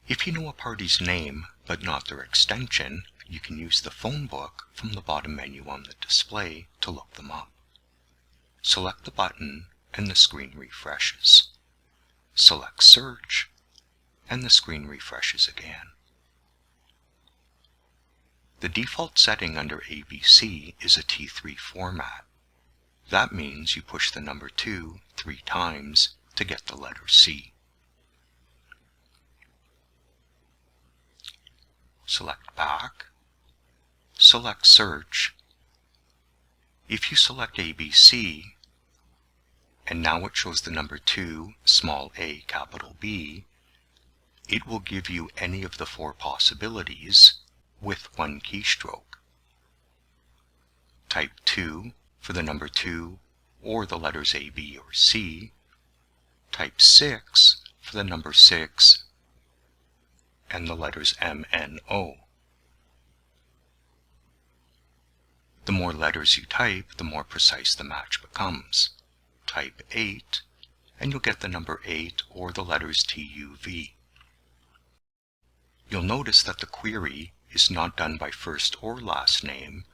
If you know a party's name but not their extension, you can use the phone book from the bottom menu on the display to look them up. Select the button and the screen refreshes. Select Search and the screen refreshes again. The default setting under ABC is a T3 format. That means you push the number 2 3 times to get the letter C. Select Back, select Search. If you select ABC, and now it shows the number 2, small a, capital B, it will give you any of the 4 possibilities with 1 keystroke. Type 2 for the number 2 or the letters A, B, or C. Type 6 for the number 6 and the letters M, N, O. The more letters you type, the more precise the match becomes. Type 8 and you'll get the number 8 or the letters T, U, V. You'll notice that the query is not done by first or last name.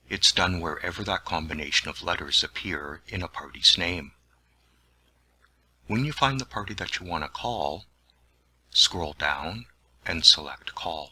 It's done wherever that combination of letters appear in a party's name. When you find the party that you want to call, scroll down and select Call.